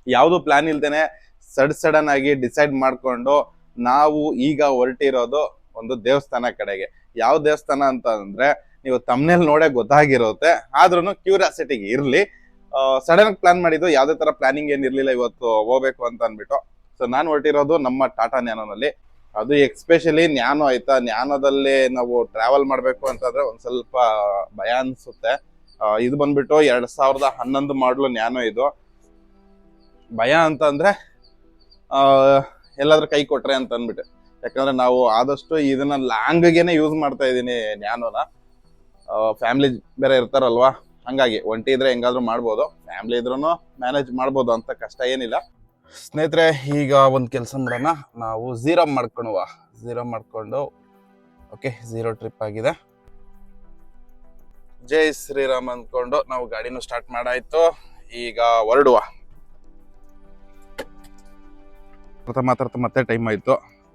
ಯಾವುದು ಪ್ಲಾನ್ ಇಲ್ದೇನೆ ಸಡನ್ ಆಗಿ ಡಿಸೈಡ್ ಮಾಡ್ಕೊಂಡು ನಾವು ಈಗ ಹೊರಟಿರೋದು ಒಂದು ದೇವಸ್ಥಾನ ಕಡೆಗೆ. ಯಾವ ದೇವಸ್ಥಾನ ಅಂತ ಅಂದ್ರೆ ನೀವು ತಮ್ಮನೇಲಿ ನೋಡೇ ಗೊತ್ತಾಗಿರುತ್ತೆ, ಆದ್ರೂ ಕ್ಯೂರಿಯಾಸಿಟಿಗೆ ಇರ್ಲಿ. ಸಡನ್ ಪ್ಲಾನ್ ಮಾಡಿದ್ದು, ಯಾವ್ದೇ ತರ ಪ್ಲಾನಿಂಗ್ ಏನಿರ್ಲಿಲ್ಲ ಇವತ್ತು ಹೋಗ್ಬೇಕು ಅಂತ ಅನ್ಬಿಟ್ಟು. ಸೊ ನಾನು ಹೊರಟಿರೋದು ನಮ್ಮ ಟಾಟಾ ನ್ಯಾನೋನಲ್ಲಿ. ಅದು ಎಕ್ಸ್ಪೆಷಲಿ ನ್ಯಾನೋ ಆಯ್ತಾ. ನ್ಯಾನೋದಲ್ಲಿ ನಾವು ಟ್ರಾವೆಲ್ ಮಾಡ್ಬೇಕು ಅಂತಂದ್ರೆ ಒಂದ್ ಸ್ವಲ್ಪ ಭಯ ಅನ್ಸುತ್ತೆ. ಇದು ಬಂದ್ಬಿಟ್ಟು 2011 ಮಾಡಲು ನ್ಯಾನೋ. ಇದು ಭಯ ಅಂತ ಅಂದ್ರೆ ಎಲ್ಲಾದ್ರೂ ಕೈ ಕೊಟ್ರೆ ಅಂತ ಅಂದ್ಬಿಟ್ಟು. ಯಾಕಂದ್ರೆ ನಾವು ಆದಷ್ಟು ಇದನ್ನ ಲಾಂಗ್ಗೆನೆ ಯೂಸ್ ಮಾಡ್ತಾ ಇದೀನಿ ನ್ಯಾನೋನ. ಫ್ಯಾಮಿಲಿ ಬೇರೆ ಇರ್ತಾರಲ್ವಾ, ಹಂಗಾಗಿ ಒಂಟಿ ಇದ್ರೆ ಹೆಂಗಾದ್ರೂ ಮಾಡ್ಬೋದು, ಫ್ಯಾಮಿಲಿ ಇದ್ರೂ ಮ್ಯಾನೇಜ್ ಮಾಡ್ಬೋದು ಅಂತ ಕಷ್ಟ ಏನಿಲ್ಲ. ಸ್ನೇಹಿತರೆ, ಈಗ ಒಂದು ಕೆಲಸ ಮಾಡೋಣ, ನಾವು ಝೀರೋ ಮಾಡ್ಕೊಂಡು ಓಕೆ, ಝೀರೋ ಟ್ರಿಪ್ ಆಗಿದೆ. ಜೈ ಶ್ರೀರಾಮ್ ಅಂದ್ಕೊಂಡು ನಾವು ಗಾಡಿನೂ ಸ್ಟಾರ್ಟ್ ಮಾಡಾಯ್ತು. ಈಗ ಹೊರಡುವ. ಮಾತಾಡ್ತಾ ಮತ್ತೆ ಟೈಮ್ ಆಯ್ತು.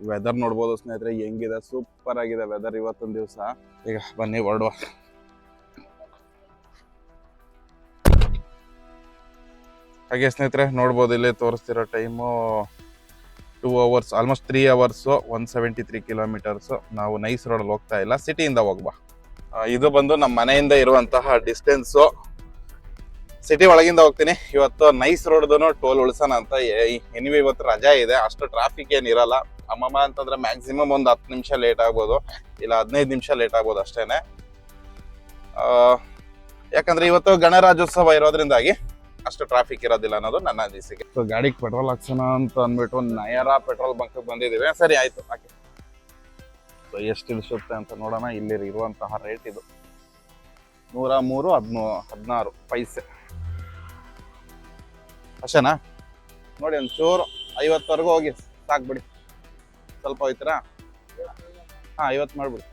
ವೆದರ್ ನೋಡ್ಬೋದು ಸ್ನೇಹಿತರೆ ಹೆಂಗಿದೆ, ಸೂಪರ್ ಆಗಿದೆ ವೆದರ್ ಇವತ್ತೊಂದು ದಿವಸ. ಈಗ ಬನ್ನಿ ಹೊರಡುವ. ಹಾಗೆ ಸ್ನೇಹಿತರೆ ನೋಡ್ಬೋದು, ಇಲ್ಲಿ ತೋರಿಸ್ತಿರೋ time 2 hours, almost 3 hours, 173 kilometers. ನಾವು ನೈಸ್ ರೋಡಲ್ಲಿ ಹೋಗ್ತಾ ಇಲ್ಲ, ಸಿಟಿಯಿಂದ ಹೋಗ್ಬಾ. ಇದು ಬಂದು ನಮ್ಮ ಮನೆಯಿಂದ ಇರುವಂತಹ ಡಿಸ್ಟೆನ್ಸು. ಸಿಟಿ ಒಳಗಿಂದ ಹೋಗ್ತೀನಿ ಇವತ್ತು. ನೈಸ್ ರೋಡ್ದು ಟೋಲ್ ಉಳಿಸೋಣ ಅಂತ. ಎನಿವೆ ಇವತ್ತು ರಜಾ ಇದೆ, ಅಷ್ಟು ಟ್ರಾಫಿಕ್ ಏನಿರಲ್ಲ. ಅಮ್ಮಮ್ಮ ಅಂತಂದ್ರೆ ಮ್ಯಾಕ್ಸಿಮಮ್ ಒಂದು 10 ನಿಮಿಷ ಲೇಟ್ ಆಗ್ಬೋದು, ಇಲ್ಲ 15 ನಿಮಿಷ ಲೇಟ್ ಆಗ್ಬೋದು ಅಷ್ಟೇನೆ. ಯಾಕಂದ್ರೆ ಇವತ್ತು ಗಣರಾಜ್ಯೋತ್ಸವ ಇರೋದ್ರಿಂದಾಗಿ ಅಷ್ಟು ಟ್ರಾಫಿಕ್ ಇರೋದಿಲ್ಲ ಅನ್ನೋದು ನನ್ನ ಅನಿಸಿಕೆ. ಸೊ ಗಾಡಿಗೆ ಪೆಟ್ರೋಲ್ ಹಾಕ್ಸೋಣ ಅಂತ ಅಂದ್ಬಿಟ್ಟು ನಯರ ಪೆಟ್ರೋಲ್ ಬಂಕ್ ಬಂದಿದ್ದೀವಿ. ಸರಿ ಆಯ್ತು, ಹಾಕಿ. ಸೊ ಎಷ್ಟು ಇಳಿಸುತ್ತೆ ಅಂತ ನೋಡೋಣ. ಇಲ್ಲಿ ಇರುವಂತಹ ರೇಟ್ ಇದು 103.16 ಪೈಸೆ ಅಷ್ಟೇನಾ? ನೋಡಿ, ಒಂಚೂರು 50ವರೆಗೂ ಹೋಗಿ ಸಾಕ್ಬಿಡಿ. ಸ್ವಲ್ಪ ಹೋಯ್ತೀರಾ? 50 ಮಾಡ್ಬಿಡಿ,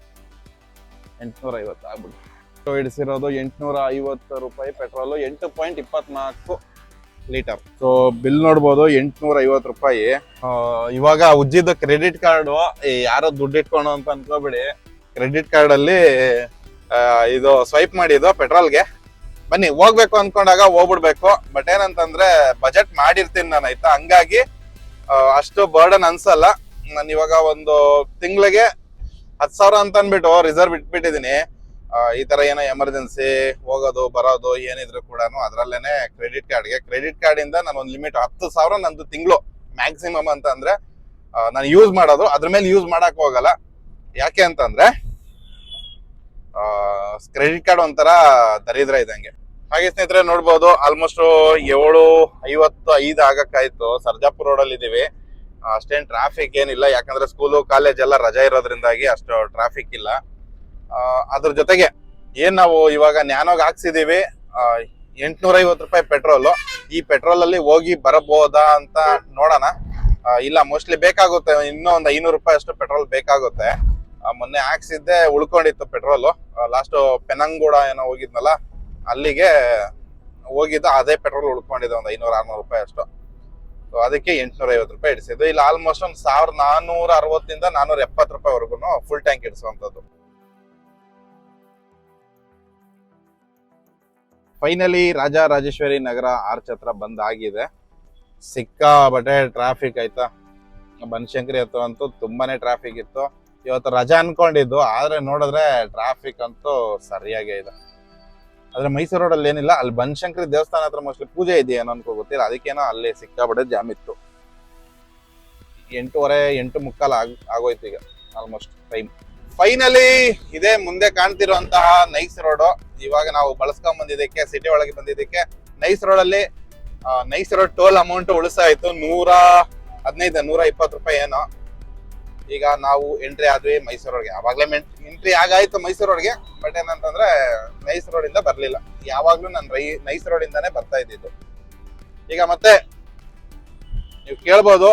850 ಆಗ್ಬಿಡಿ. ಇಡಿಸಿರೋದು 850 ರೂಪಾಯಿ ಪೆಟ್ರೋಲು, 8.24 ಲೀಟರ್. ಸೊ ಬಿಲ್ ನೋಡ್ಬೋದು, 850 ರೂಪಾಯಿ. ಇವಾಗ ಉಜ್ಜಿದ ಕ್ರೆಡಿಟ್ ಕಾರ್ಡು, ಯಾರೋ ದುಡ್ಡು ಇಟ್ಕೊಂಡು ಅಂತ ಅನ್ಕೋಬಿಡಿ. ಕ್ರೆಡಿಟ್ ಕಾರ್ಡ್ ಅಲ್ಲಿ ಇದು ಸ್ವೈಪ್ ಮಾಡಿದ್ದು ಪೆಟ್ರೋಲ್ಗೆ. ಬನ್ನಿ, ಹೋಗ್ಬೇಕು ಅನ್ಕೊಂಡಾಗ ಹೋಗ್ಬಿಡ್ಬೇಕು. ಬಟ್ ಏನಂತಂದ್ರೆ ಬಜೆಟ್ ಮಾಡಿರ್ತೀನಿ ನಾನು, ಆಯ್ತಾ. ಹಂಗಾಗಿ ಅಷ್ಟು ಬರ್ಡನ್ ಅನ್ಸಲ್ಲ. ನಾನು ಇವಾಗ ಒಂದು ತಿಂಗಳಿಗೆ 10,000 ಅಂತ ಅನ್ಬಿಟ್ಟು ರಿಸರ್ವ್ ಇಟ್ಬಿಟ್ಟಿದೀನಿ. ಈ ತರ ಏನೋ ಎಮರ್ಜೆನ್ಸಿ ಹೋಗೋದು ಬರೋದು ಏನಿದ್ರು ಕೂಡ ಅದ್ರಲ್ಲೇನೆ ಕ್ರೆಡಿಟ್ ಕಾರ್ಡ್ ಇಂದ ನಾನು ಒಂದು ಲಿಮಿಟ್ 10,000 ನಂದು ತಿಂಗಳು ಮ್ಯಾಕ್ಸಿಮಮ್ ಅಂತ ಅಂದ್ರೆ ನಾನು ಯೂಸ್ ಮಾಡೋದು. ಅದ್ರ ಮೇಲೆ ಯೂಸ್ ಮಾಡಕ್ ಹೋಗಲ್ಲ. ಯಾಕೆ ಅಂತಂದ್ರೆ ಕ್ರೆಡಿಟ್ ಕಾರ್ಡ್ ಒಂಥರ ದರಿದ್ರ ಇದ್ದಂಗೆ. ಹಾಗೆ ಸ್ನೇಹಿತರೆ ನೋಡ್ಬೋದು, ಆಲ್ಮೋಸ್ಟ್ 7:55 ಆಗಕ್ಕಾಯ್ತು. ಸರ್ಜಾಪುರ ರೋಡ್ ಅಲ್ಲಿ ಇದೀವಿ. ಅಷ್ಟೇನ್ ಟ್ರಾಫಿಕ್ ಏನಿಲ್ಲ, ಯಾಕಂದ್ರೆ ಸ್ಕೂಲು ಕಾಲೇಜ್ ಎಲ್ಲ ರಜಾ ಇರೋದ್ರಿಂದಾಗಿ ಅಷ್ಟು ಟ್ರಾಫಿಕ್ ಇಲ್ಲ. ಅದ್ರ ಜೊತೆಗೆ ಏನ್ ನಾವು ಇವಾಗ ನ್ಯಾನೋಗ್ ಹಾಕ್ಸಿದೀವಿ 850 ರೂಪಾಯಿ ಪೆಟ್ರೋಲು. ಈ ಪೆಟ್ರೋಲ್ ಅಲ್ಲಿ ಹೋಗಿ ಬರಬಹುದಾ ಅಂತ ನೋಡೋಣ. ಇಲ್ಲ, ಮೋಸ್ಟ್ಲಿ ಬೇಕಾಗುತ್ತೆ, ಇನ್ನೂ ಒಂದು 500 ರೂಪಾಯಿ ಅಷ್ಟು ಪೆಟ್ರೋಲ್ ಬೇಕಾಗುತ್ತೆ. ಮೊನ್ನೆ ಹಾಕ್ಸಿದ್ದೆ ಉಳ್ಕೊಂಡಿತ್ತು ಪೆಟ್ರೋಲು. ಲಾಸ್ಟ್ ಪೆನಂಗೂಡ ಏನೋ ಹೋಗಿದ್ನಲ್ಲ, ಅಲ್ಲಿಗೆ ಹೋಗಿದ್ದು ಅದೇ ಪೆಟ್ರೋಲ್ ಉಳ್ಕೊಂಡಿದೆ, ಒಂದು 500-600 ರೂಪಾಯಿ ಅಷ್ಟು. ಸೊ ಅದಕ್ಕೆ 850 ರೂಪಾಯಿ ಇಡಿಸಿದ್ದು. ಇಲ್ಲ ಆಲ್ಮೋಸ್ಟ್ ಒಂದು 1460 470 ರೂಪಾಯಿವರೆಗೂ full tank ಇಡಿಸುವಂಥದ್ದು. Finally Rajarajeshwari Nagar arch ಹತ್ರ ಬಂದಾಗಿದೆ. ಸಿಕ್ಕಾಬಟ್ಟೆ ಟ್ರಾಫಿಕ್ ಆಯ್ತಾ. ಬನಶಂಕರಿ ಹತ್ರ ಅಂತೂ ತುಂಬಾನೇ ಟ್ರಾಫಿಕ್ ಇತ್ತು. ಇವತ್ತು ರಜಾ ಅನ್ಕೊಂಡಿದ್ದು, ಆದ್ರೆ ನೋಡಿದ್ರೆ ಟ್ರಾಫಿಕ್ ಅಂತೂ ಸರಿಯಾಗೇ ಇದೆ. ಆದ್ರೆ ಮೈಸೂರು ರೋಡಲ್ಲಿ ಏನಿಲ್ಲ, ಅಲ್ಲಿ ಬನಶಂಕರಿ ದೇವಸ್ಥಾನ ಹತ್ರ ಮೋಸ್ಟ್ಲಿ ಪೂಜೆ ಇದೆಯೇನೋ ಅನ್ಕೋ ಗೊತ್ತಿಲ್ಲ, ಅದಕ್ಕೇನೋ ಅಲ್ಲಿ ಸಿಕ್ಕಾಬಟ್ಟೆ ಜಾಮ್ ಇತ್ತು. 8:30 ಆಗೋಯ್ತು ಈಗ ಆಲ್ಮೋಸ್ಟ್ ಟೈಮ್. ಫೈನಲಿ ಇದೇ ಮುಂದೆ ಕಾಣ್ತಿರುವಂತಹ ನೈಸ್ ರೋಡ್. ಇವಾಗ ನಾವು ಬಳಸ್ಕೊಂಡ್ ಬಂದಿದ್ದಕ್ಕೆ, ಸಿಟಿ ಒಳಗೆ ಬಂದಿದ್ದಕ್ಕೆ ನೈಸ್ ರೋಡ್ ಅಲ್ಲಿ ನೈಸ್ ರೋಡ್ ಟೋಲ್ ಅಮೌಂಟ್ ಉಳಿಸಾಯ್ತು 120 ರೂಪಾಯಿ ಏನೋ. ಈಗ ನಾವು ಎಂಟ್ರಿ ಆದ್ವಿ ಮೈಸೂರೊಳಗೆ. ಅವಾಗ್ಲೇ ಎಂಟ್ರಿ ಆಗಾಯ್ತು ಮೈಸೂರೊಳಗೆ. ಬಟ್ ಏನಂತಂದ್ರೆ ನೈಸ್ ರೋಡ್ ಇಂದ ಬರ್ಲಿಲ್ಲ. ಯಾವಾಗ್ಲೂ ನಾನು ನೈಸ್ ರೋಡ್ ಇಂದಾನೆ ಬರ್ತಾ ಇದ್ದಿದ್ದು. ಈಗ ಮತ್ತೆ ನೀವು ಕೇಳ್ಬೋದು,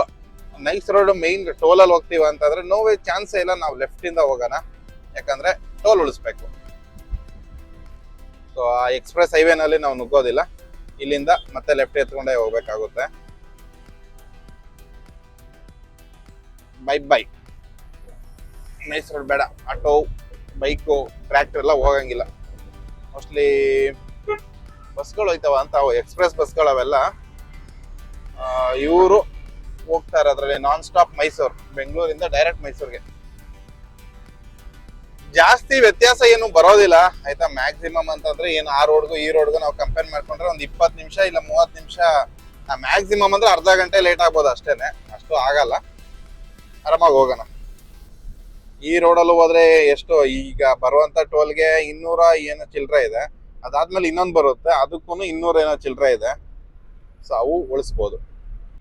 ನೈಸ್ ರೋಡ್ ಮೈನ್ ಟೋಲ್ ಅಲ್ಲಿ ಹೋಗ್ತೀವ ಅಂತಂದ್ರೆ ನೋವೇ ಚಾನ್ಸೇ ಇಲ್ಲ. ನಾವು ಲೆಫ್ಟ್ ಇಂದ ಹೋಗೋಣ, ಯಾಕಂದ್ರೆ ಟೋಲ್ ಉಳಿಸ್ಬೇಕು. ಸೊ ಆ ಎಕ್ಸ್ಪ್ರೆಸ್ ಹೈವೇನಲ್ಲಿ ನಾವು ನುಗ್ಗೋದಿಲ್ಲ, ಇಲ್ಲಿಂದ ಮತ್ತೆ ಲೆಫ್ಟ್ ಎತ್ಕೊಂಡೇ ಹೋಗ್ಬೇಕಾಗುತ್ತೆ. ಬೈ ನೈಸ್ ರೋಡ್ ಬೇಡ. ಆಟೋ, ಬೈಕು, ಟ್ರ್ಯಾಕ್ಟರ್ ಎಲ್ಲ ಹೋಗಂಗಿಲ್ಲ. ಮೋಸ್ಟ್ಲಿ ಬಸ್ಗಳು ಹೋಯ್ತಾವ ಅಂತ, ಎಕ್ಸ್ಪ್ರೆಸ್ ಬಸ್ಗಳು ಅವೆಲ್ಲ ಇವರು ಹೋಗ್ತಾರೆ ಅದರಲ್ಲಿ ನಾನ್ ಸ್ಟಾಪ್ ಮೈಸೂರು, ಬೆಂಗಳೂರಿಂದ ಡೈರೆಕ್ಟ್ ಮೈಸೂರಿಗೆ. ಜಾಸ್ತಿ ವ್ಯತ್ಯಾಸ ಏನು ಬರೋದಿಲ್ಲ ಆಯ್ತಾ. ಮ್ಯಾಕ್ಸಿಮಮ್ ಅಂತಂದ್ರೆ ಏನು ಆ ರೋಡ್ಗೂ ಈ ರೋಡ್ಗೂ ನಾವು ಕಂಪೇರ್ ಮಾಡ್ಕೊಂಡ್ರೆ ಒಂದು 20 ನಿಮಿಷ ಇಲ್ಲ 30 ನಿಮಿಷ, ಮ್ಯಾಕ್ಸಿಮಮ್ ಅಂದ್ರೆ ಅರ್ಧ ಗಂಟೆ ಲೇಟ್ ಆಗ್ಬೋದು ಅಷ್ಟೇನೆ, ಅಷ್ಟು ಆಗಲ್ಲ. ಆರಾಮಾಗಿ ಹೋಗೋಣ. ಈ ರೋಡಲ್ಲೂ ಹೋದ್ರೆ ಎಷ್ಟು ಈಗ ಬರುವಂತ ಟೋಲ್ಗೆ 200 ಏನೋ ಚಿಲ್ಲರೆ ಇದೆ, ಅದಾದ್ಮೇಲೆ ಇನ್ನೊಂದು ಬರುತ್ತೆ ಅದಕ್ಕೂ 200 ಏನೋ ಚಿಲ್ಲರೆ ಇದೆ. ಸೊ ಅವು ಉಳಿಸ್ಬೋದು.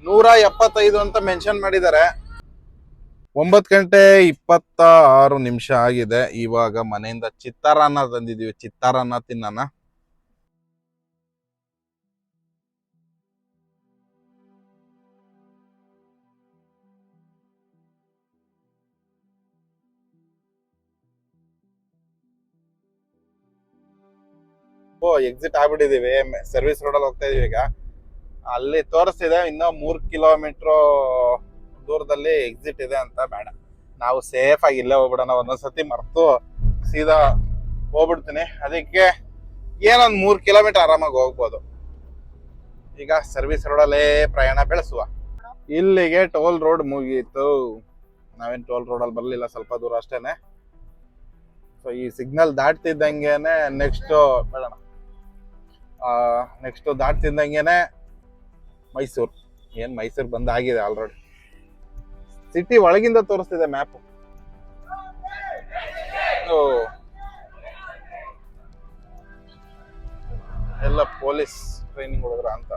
175 ಅಂತ ಮೆನ್ಷನ್ ಮಾಡಿದ್ದಾರೆ. 9:26 ಆಗಿದೆ. ಇವಾಗ ಮನೆಯಿಂದ ಚಿತ್ರಾನ್ನ ತಂದಿದೀವಿ, ಚಿತ್ರಾನ್ನ ತಿನ್ನೋಣ. ಎಕ್ಸಿಟ್ ಆಗ್ಬಿಟ್ಟಿದೀವಿ, ಸರ್ವಿಸ್ ರೋಡಲ್ಲಿ ಹೋಗ್ತಾ ಇದೀವಿ ಈಗ. ಅಲ್ಲಿ ತೋರಿಸ್ತಿದೆ ಇನ್ನೂ 3 ಕಿಲೋಮೀಟರ್ ದೂರದಲ್ಲಿ ಎಕ್ಸಿಟ್ ಇದೆ ಅಂತ. ಬೇಡ, ನಾವು ಸೇಫ್ ಆಗಿ ಇಲ್ಲೇ ಹೋಗ್ಬಿಡೋಣ. ಒಂದೊಂದ್ಸತಿ ಮರ್ತು ಸೀದಾ ಹೋಗ್ಬಿಡ್ತೀನಿ, ಅದಕ್ಕೆ ಏನೊಂದ್ 3 ಕಿಲೋಮೀಟರ್ ಆರಾಮಾಗಿ ಹೋಗ್ಬೋದು. ಈಗ ಸರ್ವಿಸ್ ರೋಡಲ್ಲೇ ಪ್ರಯಾಣ ಬೆಳೆಸುವ. ಇಲ್ಲಿಗೆ ಟೋಲ್ ರೋಡ್ ಮುಗೀತು. ನಾವೇನ್ ಟೋಲ್ ರೋಡಲ್ಲಿ ಬರ್ಲಿಲ್ಲ, ಸ್ವಲ್ಪ ದೂರ ಅಷ್ಟೇನೆ. ಸೊ ಈ ಸಿಗ್ನಲ್ ದಾಟ್ತಿದ್ದಂಗೆನೆ ನೆಕ್ಸ್ಟ್ ಬೇಡಣ, ನೆಕ್ಸ್ಟ್ ದಾಟ್ತಿದ್ದಂಗೆನೆ ಮೈಸೂರು. ಏನ್ ಮೈಸೂರು ಬಂದಾಗಿದೆ ಆಲ್ರೆಡಿ. ಸಿಟಿ ಒಳಗಿಂದ ತೋರಿಸ್ತಿದೆ ಮ್ಯಾಪ್. ಎಲ್ಲ ಪೊಲೀಸ್ ಟ್ರೈನಿಂಗ್ ಹೋದ್ರ ಅಂತ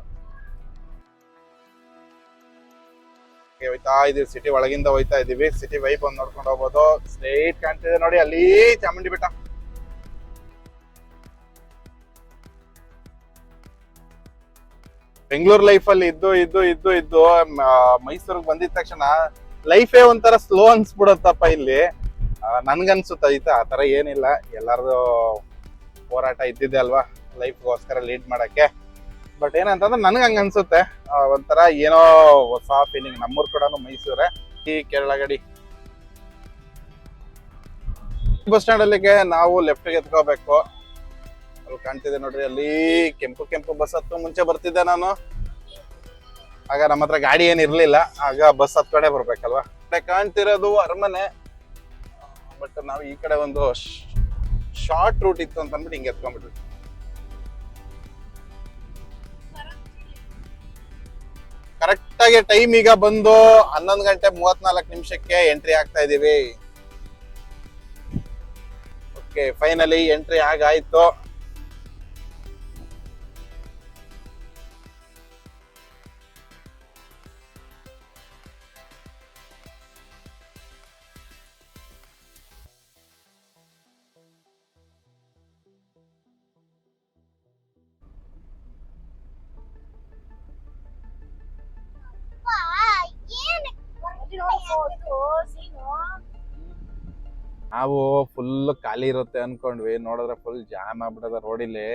ಹೋಯ್ತಾ ಇದೀವಿ. ಸಿಟಿ ಒಳಗಿಂದ ಹೋಯ್ತಾ ಇದೀವಿ. ಸಿಟಿ ವೈಪ್ ಒಂದು ನೋಡ್ಕೊಂಡು ಹೋಗ್ಬೋದು. ಸ್ಟ್ರೈಟ್ ಕಾಣ್ತಿದೆ ನೋಡಿ, ಅಲ್ಲಿ ಚಾಮುಂಡಿ ಬೆಟ್ಟ. ಬೆಂಗಳೂರು ಲೈಫ್ ಅಲ್ಲಿ ಇದ್ದು ಮೈಸೂರಿಗೆ ಬಂದಿದ ತಕ್ಷಣ ಲೈಫೇ ಒಂಥರ ಸ್ಲೋ ಅನ್ಸ್ಬಿಡತ್ತಪ್ಪ ಇಲ್ಲಿ. ನನ್ಗನ್ಸುತ್ತ ಐತಾ, ಆ ತರ ಏನಿಲ್ಲ. ಎಲ್ಲಾರ್ದು ಹೋರಾಟ ಇದ್ದಿದ್ದೆ ಅಲ್ವಾ ಲೈಫ್ಗೋಸ್ಕರ ಲೀಡ್ ಮಾಡಕ್ಕೆ. ಬಟ್ ಏನಂತಂದ್ರೆ ನನ್ಗೆ ಹಂಗ ಅನ್ಸುತ್ತೆ, ಒಂಥರ ಏನೋ ಹೊಸ ಫೀಲಿಂಗ್. ನಮ್ಮೂರ್ ಕೂಡ ಮೈಸೂರೇ. ಈ ಕೇರಳ ಗಡಿ ಬಸ್ ಸ್ಟ್ಯಾಂಡ್ ಅಲ್ಲಿಗೆ ನಾವು ಲೆಫ್ಟ್ಗೆ ಎತ್ಕೋಬೇಕು. ಅಲ್ಲಿ ಕಾಣ್ತಿದೆ ನೋಡ್ರಿ, ಅಲ್ಲಿ ಕೆಂಪು ಬಸ್ ಹತ್ತು ಮುಂಚೆ ಬರ್ತಿದ್ದೆ ನಾನು. ಆಗ ನಮ್ಮ ಹತ್ರ ಗಾಡಿ ಏನ್ ಇರ್ಲಿಲ್ಲ, ಆಗ ಬಸ್ ಹತ್ ಕಡೆ ಬರ್ಬೇಕಲ್ವಾ. ಕಾಣ್ತಿರೋದು ಅರಮನೆ. ಬಟ್ ನಾವು ಈ ಕಡೆ ಒಂದು ಶಾರ್ಟ್ ರೂಟ್ ಇತ್ತು ಅಂತ ಅಂದ್ಬಿಟ್ಟು ಹಿಂಗೆ ಎತ್ಕೊಂಡ್ಬಿಟ್ವಿ. ಕರೆಕ್ಟ್ ಆಗಿ ಟೈಮ್ ಈಗ ಬಂದು 11:34 ಎಂಟ್ರಿ ಆಗ್ತಾ ಇದೀವಿ. ಓಕೆ, ಫೈನಲಿ ಎಂಟ್ರಿ ಆಗಾಯ್ತು. ನಾವು ಫುಲ್ ಖಾಲಿ ಇರುತ್ತೆ ಅನ್ಕೊಂಡ್ವಿ, ನೋಡಿದ್ರೆ ಫುಲ್ ಜಾಮ್ ಆಗ್ಬಿಟ್ಟದ ರೋಡಿಲ್ಲಿ.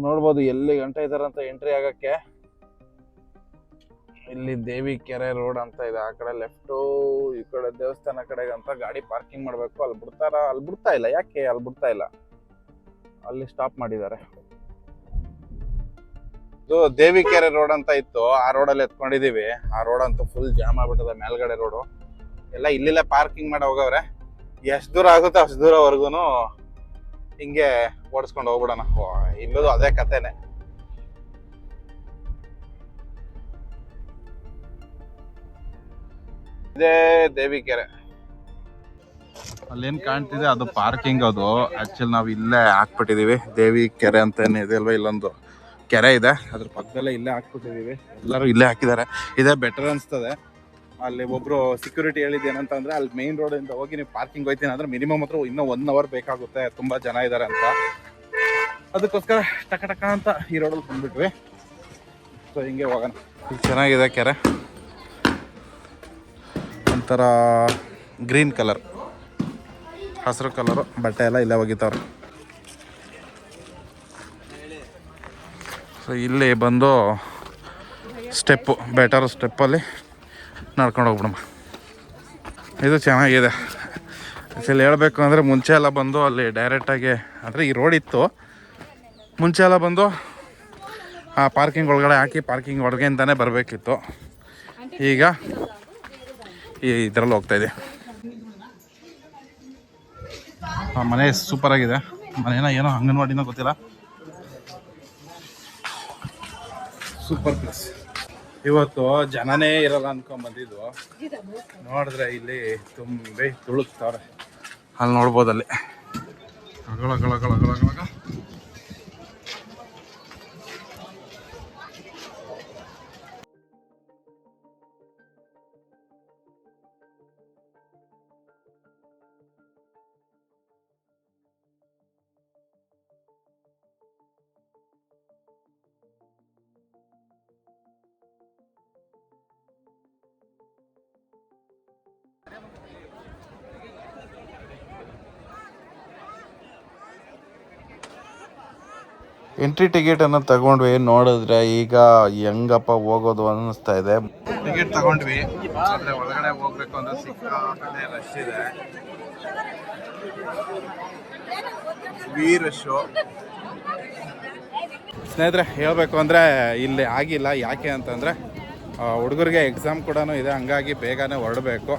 ನೋಡ್ಬೋದು ಎಲ್ಲಿ ಗಂಟೆ ಇದಾರಂತ ಎಂಟ್ರಿ ಆಗಕ್ಕೆ. ಇಲ್ಲಿ ದೇವಿ ಕೆರೆ ರೋಡ್ ಅಂತ ಇದೆ, ಆ ಕಡೆ ಲೆಫ್ಟು, ಈ ಕಡೆ ದೇವಸ್ಥಾನ ಕಡೆಗೆ ಅಂತ ಗಾಡಿ ಪಾರ್ಕಿಂಗ್ ಮಾಡ್ಬೇಕು. ಅಲ್ಲಿ ಬಿಡ್ತಾರ? ಅಲ್ಲಿ ಬಿಡ್ತಾ ಇಲ್ಲ. ಯಾಕೆ ಅಲ್ಲಿ ಬಿಡ್ತಾ ಇಲ್ಲ? ಅಲ್ಲಿ ಸ್ಟಾಪ್ ಮಾಡಿದ್ದಾರೆ. ಇದು ದೇವಿ ಕೆರೆ ರೋಡ್ ಅಂತ ಇತ್ತು, ಆ ರೋಡಲ್ಲಿ ಎತ್ಕೊಂಡಿದೀವಿ. ಆ ರೋಡ್ ಅಂತೂ ಫುಲ್ ಜಾಮ್ ಆಗ್ಬಿಟ್ಟದ. ಮೇಲ್ಗಡೆ ರೋಡು ಎಲ್ಲ ಇಲ್ಲಿಲ್ಲ ಪಾರ್ಕಿಂಗ್ ಮಾಡಿ ಹೋಗವ್ರೆ. ಎಷ್ಟು ದೂರ ಆಗುತ್ತೋ ಅಷ್ಟು ದೂರವರೆಗೂ ಹಿಂಗೆ ಓಡಿಸ್ಕೊಂಡು ಹೋಗ್ಬಿಡೋಣ. ಇಲ್ಲದು ಅದೇ ಕತೆನೆ. ಇದೇ ದೇವಿ ಕೆರೆ. ಅಲ್ಲೇನ್ ಕಾಣ್ತಿದೆ ಅದು ಪಾರ್ಕಿಂಗ್. ಅದು ಆಕ್ಚುಲಿ ನಾವು ಇಲ್ಲೇ ಹಾಕ್ಬಿಟ್ಟಿದೀವಿ. ದೇವಿ ಕೆರೆ ಅಂತ ಏನಿದೆ ಅಲ್ವಾ, ಇಲ್ಲೊಂದು ಕೆರೆ ಇದೆ, ಅದ್ರ ಪಕ್ಕದಲ್ಲೇ ಇಲ್ಲೇ ಹಾಕ್ಬಿಟ್ಟಿದೀವಿ. ಎಲ್ಲರೂ ಇಲ್ಲೇ ಹಾಕಿದ್ದಾರೆ. ಇದೇ ಬೆಟರ್ ಅನ್ಸ್ತದೆ. ಅಲ್ಲಿ ಒಬ್ರು ಸೆಕ್ಯೂರಿಟಿ ಹೇಳಿದ್ದು ಏನಂತಂದ್ರೆ, ಅಲ್ಲಿ ಮೇನ್ ರೋಡ್ ಇಂದ ಹೋಗಿ ನೀವು ಪಾರ್ಕಿಂಗ್ ಹೋಯ್ತೀನಿ ಅಂದ್ರೆ ಮಿನಿಮಮ್ ಹತ್ರ ಇನ್ನೂ 1 ಅವರ್ ಬೇಕಾಗುತ್ತೆ, ತುಂಬಾ ಜನ ಇದ್ದಾರೆ ಅಂತ. ಅದಕ್ಕೋಸ್ಕರ ಟಕ ಅಂತ ಈ ರೋಡಲ್ಲಿ ಬಂದ್ಬಿಟ್ವಿ. ಸೊ ಹಿಂಗೆ ಹೋಗೋಣ. ಈಗ ಚೆನ್ನಾಗಿದೆ ಕೆರೆ, ಒಂಥರ ಗ್ರೀನ್ ಕಲರ್, ಹಸಿರು ಕಲರು. ಬಟ್ಟೆ ಎಲ್ಲ ಇಲ್ಲೇ ಒಗಿತಾವ್ರೆ. ಸೊ ಇಲ್ಲಿ ಬಂದು ಸ್ಟೆಪ್ಪು, ಬೆಟರ್ ಸ್ಟೆಪ್ಪಲ್ಲಿ ನಡ್ಕೊಂಡು ಹೋಗ್ಬಿಡಮ್ಮ. ಇದು ಚೆನ್ನಾಗಿದೆ. ಆ್ಯಕ್ಚುಲಿ ಹೇಳಬೇಕು ಅಂದರೆ ಮುಂಚೆ ಎಲ್ಲ ಬಂದು ಅಲ್ಲಿ ಡೈರೆಕ್ಟಾಗಿ, ಅಂದರೆ ಈ ರೋಡ್ ಇತ್ತು, ಮುಂಚೆ ಎಲ್ಲ ಬಂದು ಪಾರ್ಕಿಂಗ್ ಒಳಗಡೆ ಹಾಕಿ ಪಾರ್ಕಿಂಗ್ ಒಳಗೆಯಿಂದಾನೆ ಬರಬೇಕಿತ್ತು. ಈಗ ಈ ಇದರಲ್ಲಿ ಹೋಗ್ತಾಯಿದೆ. ಮನೆ ಸೂಪರಾಗಿದೆ. ಮನೇನ ಏನೋ ಅಂಗನವಾಡಿನೋ ಗೊತ್ತಿಲ್ಲ, ಸೂಪರ್ ಪ್ಲೇಸ್. ಇವತ್ತು ಜನನೇ ಇರಲ್ಲ ಅನ್ಕೊಂಡ್ಬಂದಿದ್ವು, ನೋಡಿದ್ರೆ ಇಲ್ಲಿ ತುಂಬಿ ತುಳುಕ್ತವ್ರೆ. ಅಲ್ಲಿ ನೋಡ್ಬೋದಲ್ಲಿ ಎಂಟ್ರಿ ಟಿಕೆಟನ್ನು ತಗೊಂಡ್ವಿ. ನೋಡಿದ್ರೆ ಈಗ ಹೆಂಗಪ್ಪ ಹೋಗೋದು ಅನ್ನಿಸ್ತಾ ಇದೆ. ಟಿಕೆಟ್ ತಗೊಂಡ್ವಿ, ಆದರೆ ಒಳಗಡೆ ಹೋಗ್ಬೇಕು ಅಂದ್ರೆ ಸಿಕ್ಕಾಪಟ್ಟೆ ರಶ್ ಇದೆ, ರಶ್ಶು. ಸ್ನೇಹಿತರೆ ಹೇಳಬೇಕು ಅಂದರೆ ಇಲ್ಲಿ ಆಗಿಲ್ಲ. ಯಾಕೆ ಅಂತಂದರೆ ಹುಡುಗರಿಗೆ ಎಕ್ಸಾಮ್ ಕೂಡ ಇದೆ, ಹಂಗಾಗಿ ಬೇಗನೆ ಹೊರಡಬೇಕು.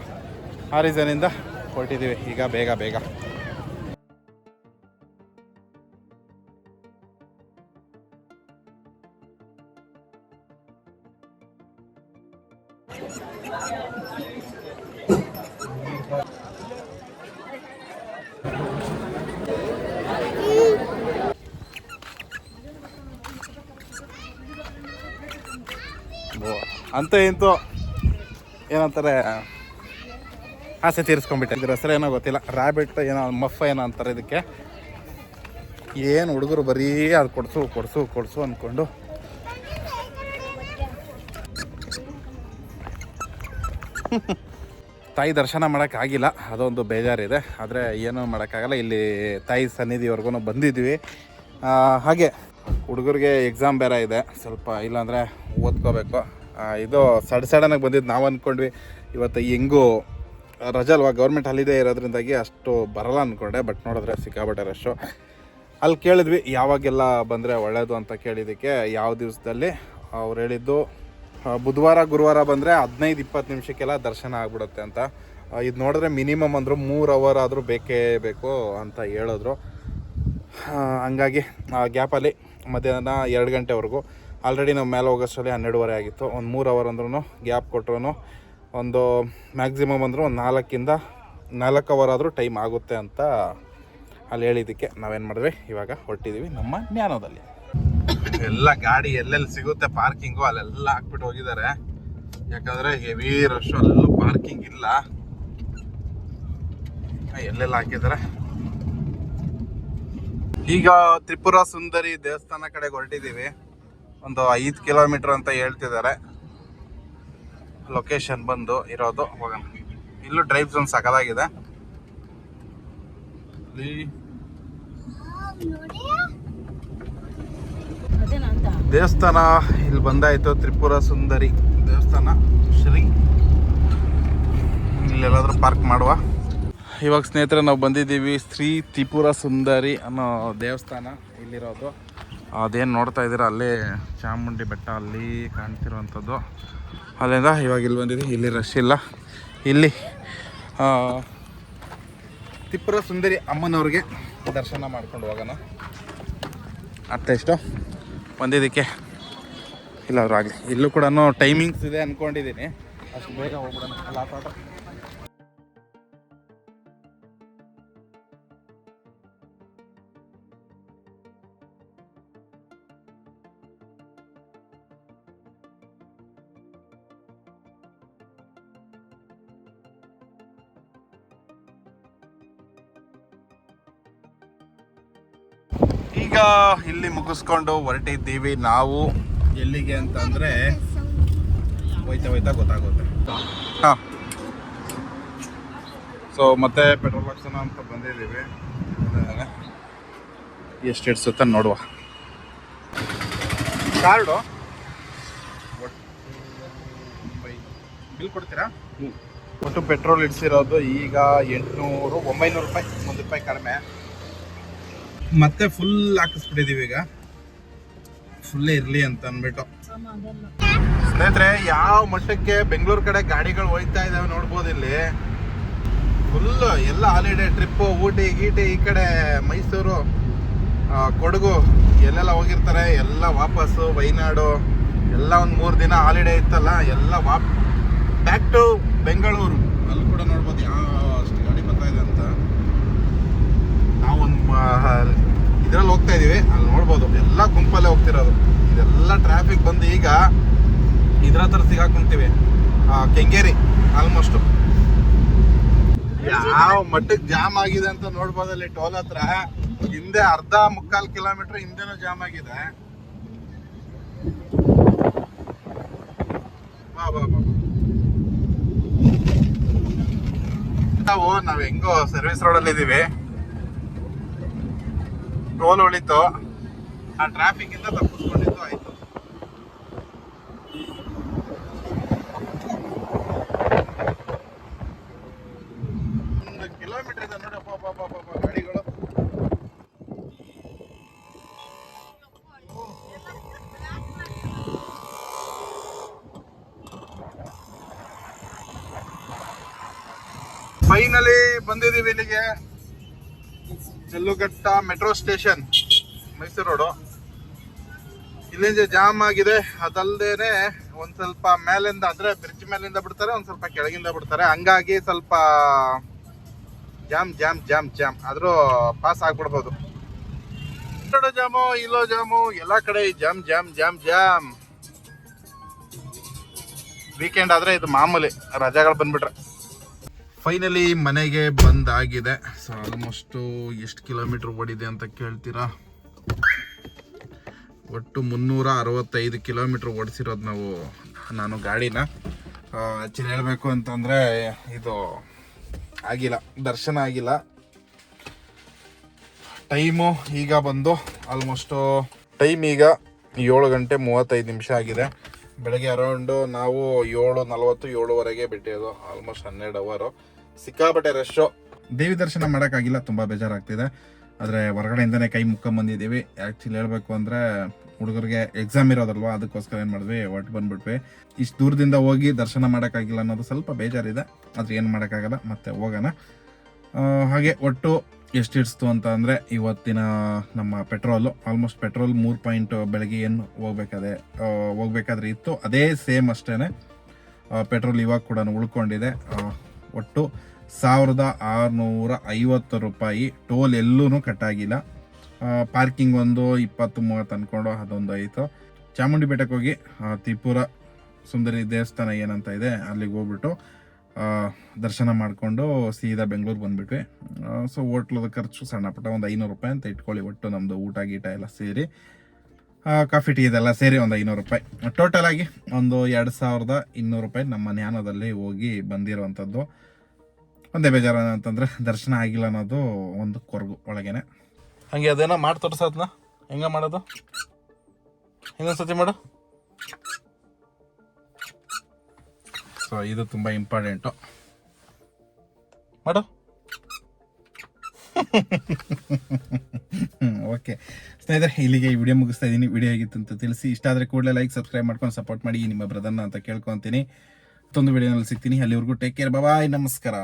ಆ ರೀಸನಿಂದ ಹೊರಟಿದ್ದೀವಿ ಈಗ ಬೇಗ. ಅಂತ ಇಂತೂ ಏನಂತಾರೆ, ಆಸೆ ತೀರಿಸ್ಕೊಂಡ್ಬಿಟ್ಟೆ. ಇದ್ರ ಹೆಸರು ಏನೋ ಗೊತ್ತಿಲ್ಲ, ರ್ಯಾಬಿಟ್ ಏನೋ ಮಫ್ ಏನೋ ಅಂತಾರೆ ಇದಕ್ಕೆ. ಏನು ಹುಡುಗರು ಬರೀ ಅದು ಕೊಡಿಸು ಅಂದ್ಕೊಂಡು ತಾಯಿ ದರ್ಶನ ಮಾಡೋಕ್ಕಾಗಿಲ್ಲ, ಅದೊಂದು ಬೇಜಾರಿದೆ. ಆದರೆ ಏನೂ ಮಾಡೋಕ್ಕಾಗಲ್ಲ. ಇಲ್ಲಿ ತಾಯಿ ಸನ್ನಿಧಿವರೆಗೂ ಬಂದಿದ್ವಿ. ಹಾಗೆ ಹುಡುಗರಿಗೆ ಎಕ್ಸಾಮ್ ಬೇರೆ ಇದೆ, ಸ್ವಲ್ಪ ಇಲ್ಲಾಂದರೆ ಓದ್ಕೋಬೇಕು. ಇದು ಸಡನ್ನಾಗಿ ಬಂದಿದ್ದು. ನಾವು ಅಂದ್ಕೊಂಡ್ವಿ ಇವತ್ತು ಹೆಂಗೂ ರಜೆ ಅಲ್ವಾ, ಗೌರ್ಮೆಂಟ್ ಹಾಲಿಡೇ ಇರೋದ್ರಿಂದಾಗಿ ಅಷ್ಟು ಬರಲ್ಲ ಅಂದ್ಕೊಂಡೆ. ಬಟ್ ನೋಡಿದ್ರೆ ಸಿಕ್ಕಾಬಟ್ಟೆ ರಶ್ಶು. ಅಲ್ಲಿ ಕೇಳಿದ್ವಿ ಯಾವಾಗೆಲ್ಲ ಬಂದರೆ ಒಳ್ಳೆಯದು ಅಂತ ಕೇಳಿದ್ದಕ್ಕೆ ಯಾವ ದಿವಸದಲ್ಲಿ ಅವ್ರು ಹೇಳಿದ್ದು ಬುಧವಾರ ಗುರುವಾರ ಬಂದರೆ 15-20 ನಿಮಿಷಕ್ಕೆಲ್ಲ ದರ್ಶನ ಆಗಿಬಿಡುತ್ತೆ ಅಂತ. ಇದು ನೋಡಿದ್ರೆ ಮಿನಿಮಮ್ ಅಂದರು 3 ಅವರ್ ಆದರೂ ಬೇಕೇ ಬೇಕು ಅಂತ ಹೇಳಿದ್ರು. ಹಂಗಾಗಿ ಆ ಗ್ಯಾಪಲ್ಲಿ ಮಧ್ಯಾಹ್ನ 2 ಗಂಟೆವರೆಗೂ ಆಲ್ರೆಡಿ ನಾವು ಮೇಲೆ ಹೋಗೋಷ್ಟರಲ್ಲಿ 12:30 ಆಗಿತ್ತು. ಒಂದು 3 ಅವರ್ ಅಂದ್ರೂ ಗ್ಯಾಪ್ ಕೊಟ್ಟರು ಒಂದು ಮ್ಯಾಕ್ಸಿಮಮ್ ಅಂದರೂ ಒಂದು 4 ಅವರ್ ಆದರೂ ಟೈಮ್ ಆಗುತ್ತೆ ಅಂತ ಅಲ್ಲಿ ಹೇಳಿದ್ದಕ್ಕೆ ನಾವೇನು ಮಾಡಿದ್ವಿ, ಇವಾಗ ಹೊರಟಿದ್ದೀವಿ ನಮ್ಮ ಜ್ಞಾನದಲ್ಲಿ. ಎಲ್ಲ ಗಾಡಿ ಎಲ್ಲೆಲ್ಲಿ ಸಿಗುತ್ತೆ ಪಾರ್ಕಿಂಗು ಅಲ್ಲೆಲ್ಲ ಹಾಕ್ಬಿಟ್ಟು ಹೋಗಿದ್ದಾರೆ. ಯಾಕಂದರೆ ಹೆವಿ ರಶ್, ಅಲ್ಲೆಲ್ಲೂ ಪಾರ್ಕಿಂಗ್ ಇಲ್ಲ. ಎಲ್ಲೆಲ್ಲ ಹಾಕಿದ್ದಾರೆ. ಈಗ ತ್ರಿಪುರ ಸುಂದರಿ ದೇವಸ್ಥಾನ ಕಡೆಗೆ ಹೊರಟಿದ್ದೀವಿ. ಒಂದು 5 ಕಿಲೋಮೀಟರ್ ಅಂತ ಹೇಳ್ತಿದ್ದಾರೆ. ಲೊಕೇಶನ್ ಬಂದು ಇರೋದು ಹೋಗೋಣ. ಇಲ್ಲೂ ಡ್ರೈವ್ ಝೋನ್ ಸಕಲಾಗಿದೆ. ದೇವಸ್ಥಾನ ಇಲ್ಲಿ ಬಂದಾಯಿತು, ತ್ರಿಪುರ ಸುಂದರಿ ದೇವಸ್ಥಾನ ಶ್ರೀ. ಇಲ್ಲೆಲ್ಲಾದ್ರೂ ಪಾರ್ಕ್ ಮಾಡುವ. ಇವಾಗ ಸ್ನೇಹಿತರೆ ನಾವು ಬಂದಿದ್ದೀವಿ ಶ್ರೀ ತ್ರಿಪುರ ಸುಂದರಿ ಅನ್ನೋ ದೇವಸ್ಥಾನ ಇಲ್ಲಿರೋದು. ಅದೇನು ನೋಡ್ತಾ ಇದ್ದೀರಾ ಅಲ್ಲೇ ಚಾಮುಂಡಿ ಬೆಟ್ಟ ಅಲ್ಲಿ ಕಾಣ್ತಿರುವಂಥದ್ದು. ಅಲ್ಲಿಂದ ಇವಾಗ ಇಲ್ಲಿ ಬಂದಿದ್ದೀವಿ. ಇಲ್ಲಿ ರಶ್ ಇಲ್ಲ. ಇಲ್ಲಿ ತ್ರಿಪುರ ಸುಂದರಿ ಅಮ್ಮನವ್ರಿಗೆ ದರ್ಶನ ಮಾಡ್ಕೊಂಡು ಹೋಗೋಣ. ಅರ್ಥ ಎಷ್ಟು ಬಂದಿದ್ದಕ್ಕೆ ಇಲ್ಲಾದ್ರೂ ಆಗಲಿ. ಇಲ್ಲೂ ಕೂಡ ಟೈಮಿಂಗ್ಸ್ ಇದೆ ಅಂದ್ಕೊಂಡಿದ್ದೀನಿ, ಅಷ್ಟು ಬೇಗ ಹೋಗ್ಬಿಡೋಣ. ಅಲ್ಲ ಆಟ ಈಗ ಇಲ್ಲಿ ಮುಗಿಸ್ಕೊಂಡು ಹೊರಟಿದ್ದೀವಿ ನಾವು. ಎಲ್ಲಿಗೆ ಅಂತಂದರೆ ಹೋಯ್ತಾ ಗೊತ್ತಾಗುತ್ತೆ. ಹಾಂ, ಸೊ ಮತ್ತೆ ಪೆಟ್ರೋಲ್ ಹಾಕ್ಸೋಣ ಅಂತ ಬಂದಿದ್ದೀವಿ. ಎಷ್ಟು ಇಡ್ಸುತ್ತೆ ನೋಡುವ. ಕಾರ್ಡು ಬಿಲ್ ಕೊಡ್ತೀರಾ? ಒಟ್ಟು ಪೆಟ್ರೋಲ್ ಇಡ್ಸಿರೋದು ಈಗ 800-900 ರೂಪಾಯಿ, 1 ರೂಪಾಯಿ ಕಡಿಮೆ. ಮತ್ತೆ ಫುಲ್ ಹಾಕಿಸ್ಬಿಟ್ಟಿದ್ದೀವಿ. ಈಗ ಫುಲ್ ಇರ್ಲಿ ಅಂತ ಅಂದ್ಬಿಟ್ಟು. ಸ್ನೇಹಿತರೆ, ಯಾವ ಮಟ್ಟಕ್ಕೆ ಬೆಂಗಳೂರು ಕಡೆ ಗಾಡಿಗಳು ಹೋಯ್ತಾ ಇದಾವೆ ನೋಡ್ಬೋದು. ಇಲ್ಲಿ ಫುಲ್ ಎಲ್ಲ ಹಾಲಿಡೇ ಟ್ರಿಪ್ಪು, ಊಟಿ ಗೀಟಿ, ಈ ಕಡೆ ಮೈಸೂರು, ಕೊಡಗು ಎಲ್ಲೆಲ್ಲ ಹೋಗಿರ್ತಾರೆ. ಎಲ್ಲ ವಾಪಸ್ಸು ವೈನಾಡು ಎಲ್ಲ ಒಂದು 3 ದಿನ ಹಾಲಿಡೇ ಇತ್ತಲ್ಲ, ಎಲ್ಲ ಬ್ಯಾಕ್ ಟು ಬೆಂಗಳೂರು. ಅಲ್ಲಿ ಕೂಡ ನೋಡ್ಬೋದು ಯಾವ ಅಷ್ಟು ಗಾಡಿ ಬರ್ತಾ ಇದೆ ಅಂತ. ನಾವು ಒಂದು ಇದ್ರಲ್ಲಿ ಹೋಗ್ತಾ ಇದೀವಿ, ಅಲ್ಲಿ ನೋಡ್ಬೋದು ಎಲ್ಲ ಗುಂಪಲ್ಲೇ ಹೋಗ್ತಿರೋದು. ಇದೆಲ್ಲ ಟ್ರಾಫಿಕ್ ಬಂದು ಈಗ ಇದ್ರ ಹತ್ರ ಸಿಗಾಕೊಂತೀವಿ, ಕೆಂಗೇರಿ ಆಲ್ಮೋಸ್ಟ್. ಯಾವ ಮಟ್ಟಕ್ಕೆ ಜಾಮ್ ಆಗಿದೆ ಅಂತ ನೋಡ್ಬೋದು. ಅಲ್ಲಿ ಟೋಲ್ ಹತ್ರ ಹಿಂದೆ 1/4 ಕಿಲೋಮೀಟರ್ ಹಿಂದೆನೂ ಜಾಮ್ ಆಗಿದೆ. ನಾವ್ ಹೆಂಗೋ ಸರ್ವಿಸ್ ರೋಡಲ್ಲಿ ಇದೀವಿ, ಟೋಲ್ ಉಳಿತು, ಆ ಟ್ರಾಫಿಕ್ ಇಂದ ತಪ್ಪಿಸ್ಕೊಂಡಿದ್ದು ಆಯ್ತು. ಕಿಲೋಮೀಟರ್ ಇದೆ ನೋಡಿ ಗಾಡಿಗಳು. ಫೈನಲಿ ಬಂದಿದ್ದೀವಿ ಇಲ್ಲಿಗೆ, ಜಲ್ಲುಘಟ್ಟ ಮೆಟ್ರೋ ಸ್ಟೇಷನ್, ಮೈಸೂರು ರೋಡು. ಇಲ್ಲಿಂದ ಜಾಮ್ ಆಗಿದೆ. ಅದಲ್ದೇನೆ ಒಂದ್ ಸ್ವಲ್ಪ ಮೇಲಿಂದ, ಅಂದ್ರೆ ಬ್ರಿಡ್ಜ್ ಮೇಲಿಂದ ಬಿಡ್ತಾರೆ, ಒಂದ್ ಸ್ವಲ್ಪ ಕೆಳಗಿಂದ ಬಿಡ್ತಾರೆ. ಹಂಗಾಗಿ ಸ್ವಲ್ಪ ಜಾಮ್ ಜಾಮ್ ಜಾಮ್ ಜಾಮ್ ಆದ್ರೂ ಪಾಸ್ ಆಗ್ಬಿಡ್ಬೋದು. ಜಾಮು, ಇಲ್ಲೋ ಜಾಮು, ಎಲ್ಲಾ ಕಡೆ jam jam jam jam. Weekend ಆದ್ರೆ ಇದು ಮಾಮೂಲಿ, ರಜೆಗಳು ಬಂದ್ಬಿಟ್ರೆ. ಫೈನಲಿ ಮನೆಗೆ ಬಂದಾಗಿದೆ. ಸೊ ಆಲ್ಮೋಸ್ಟು ಎಷ್ಟು ಕಿಲೋಮೀಟರ್ ಓಡಿದೆ ಅಂತ ಕೇಳ್ತೀರಾ? ಒಟ್ಟು 365 ಕಿಲೋಮೀಟರ್ ಓಡಿಸಿರೋದು ನಾನು ಗಾಡಿನ. ಆ್ಯಕ್ಚುಲಿ ಹೇಳಬೇಕು ಅಂತಂದರೆ ಇದು ಆಗಿಲ್ಲ, ದರ್ಶನ ಆಗಿಲ್ಲ. ಟೈಮು ಈಗ ಬಂದು ಆಲ್ಮೋಸ್ಟು ಟೈಮ್ ಈಗ 7 ಗಂಟೆ 35 ನಿಮಿಷ ಆಗಿದೆ. ಬೆಳಗ್ಗೆ ಅರೌಂಡು ನಾವು 7:40 7:15 ಬಿಟ್ಟಿರೋದು, ಆಲ್ಮೋಸ್ಟ್ 12 ಅವರು. ಸಿಕ್ಕಾಪಟ್ಟೆ ರಶ್ಶು. ದೇವಿ ದರ್ಶನ ಮಾಡೋಕ್ಕಾಗಿಲ್ಲ, ತುಂಬ ಬೇಜಾರಾಗ್ತಿದೆ. ಆದರೆ ಹೊರಗಡೆಯಿಂದನೇ ಕೈ ಮುಕ್ಕೊಂಬಂದಿದ್ದೀವಿ. ಆ್ಯಕ್ಚುಲಿ ಹೇಳಬೇಕು ಅಂದರೆ ಹುಡುಗರಿಗೆ ಎಕ್ಸಾಮ್ ಇರೋದಲ್ವ, ಅದಕ್ಕೋಸ್ಕರ ಏನು ಮಾಡಿದ್ವಿ, ಹೊಟ್ಟು ಬಂದುಬಿಟ್ವಿ. ಇಷ್ಟು ದೂರದಿಂದ ಹೋಗಿ ದರ್ಶನ ಮಾಡೋಕ್ಕಾಗಿಲ್ಲ ಅನ್ನೋದು ಸ್ವಲ್ಪ ಬೇಜಾರಿದೆ. ಆದರೆ ಏನು ಮಾಡೋಕ್ಕಾಗಲ್ಲ, ಮತ್ತೆ ಹೋಗೋಣ. ಹಾಗೆ ಒಟ್ಟು ಎಷ್ಟು ಇಡಿಸ್ತು ಅಂತ ಅಂದರೆ, ಇವತ್ತಿನ ನಮ್ಮ ಪೆಟ್ರೋಲು ಆಲ್ಮೋಸ್ಟ್ ಪೆಟ್ರೋಲ್ 3 ಪಾಯಿಂಟ್ ಬೆಳಗ್ಗೆ ಏನು ಹೋಗ್ಬೇಕಾದ್ರೆ ಇತ್ತು, ಅದೇ ಸೇಮ್ ಅಷ್ಟೇ ಪೆಟ್ರೋಲ್ ಇವಾಗ ಕೂಡ ಉಳ್ಕೊಂಡಿದೆ. ಒಟ್ಟು 1650 ರೂಪಾಯಿ. ಟೋಲ್ ಎಲ್ಲೂ ಕಟ್ಟಾಗಿಲ್ಲ. ಪಾರ್ಕಿಂಗ್ ಒಂದು 20-30 ಅಂದ್ಕೊಂಡು ಅದೊಂದು ಆಯಿತು. ಚಾಮುಂಡಿ ಬೆಟ್ಟಕ್ಕೆ ಹೋಗಿ ತ್ರಿಪುರ ಸುಂದರಿ ದೇವಸ್ಥಾನ ಏನಂತ ಇದೆ ಅಲ್ಲಿಗೆ ಹೋಗ್ಬಿಟ್ಟು ದರ್ಶನ ಮಾಡಿಕೊಂಡು ಸೀದಾ ಬೆಂಗಳೂರು ಬಂದುಬಿಟ್ವಿ. ಸೊ ಹೋಟ್ಲದ ಖರ್ಚು ಸಣ್ಣ ಪುಟ್ಟ ಒಂದು 500 ರೂಪಾಯಿ ಅಂತ ಇಟ್ಕೊಳ್ಳಿ. ಒಟ್ಟು ನಮ್ಮದು ಊಟ ಗೀಟ ಎಲ್ಲ ಸೇರಿ, ಕಾಫಿ ಟೀ ಇದೆಲ್ಲ ಸೇರಿ ಒಂದು 500 ರೂಪಾಯಿ. ಟೋಟಲ್ ಆಗಿ ಒಂದು 2200 ರೂಪಾಯಿ ನಮ್ಮ ಜ್ಞಾನದಲ್ಲಿ ಹೋಗಿ ಬಂದಿರೋವಂಥದ್ದು. ಒಂದೇ ಬೇಜಾರ ಅಂತಂದರೆ ದರ್ಶನ ಆಗಿಲ್ಲ ಅನ್ನೋದು ಒಂದು ಕೊರಗು ಒಳಗೇನೆ. ಹಂಗೆ ಅದೇನೋ ಮಾಡಿ ತೋರಿಸೋದನ್ನ ಹೆಂಗೆ ಮಾಡೋದು? ಇನ್ನೊಂದ್ಸತಿ ಮಾಡು. ಸೊ ಇದು ತುಂಬ ಇಂಪಾರ್ಟೆಂಟು, ಮಾಡು. ಓಕೆ ಸ್ನೇಹಿತರೆ, ಇಲ್ಲಿಗೆ ಈ ವಿಡಿಯೋ ಮುಗಿಸ್ತಾ ಇದ್ದೀನಿ. ವಿಡಿಯೋ ಹೇಗಿತ್ತು ಅಂತ ತಿಳಿಸಿ. ಇಷ್ಟ ಆದರೆ ಕೂಡಲೇ ಲೈಕ್, ಸಬ್ಸ್ಕ್ರೈಬ್ ಮಾಡ್ಕೊಂಡು ಸಪೋರ್ಟ್ ಮಾಡಿ ನಿಮ್ಮ ಬ್ರದರ್ನ ಅಂತ ಕೇಳ್ಕೊತೀನಿ. ಮತ್ತೊಂದು ವಿಡಿಯೋನಲ್ಲಿ ಸಿಗ್ತೀನಿ. ಅಲ್ಲಿವರೆಗೂ ಟೇಕ್ ಕೇರ್, ಬಾಯ್, ನಮಸ್ಕಾರ.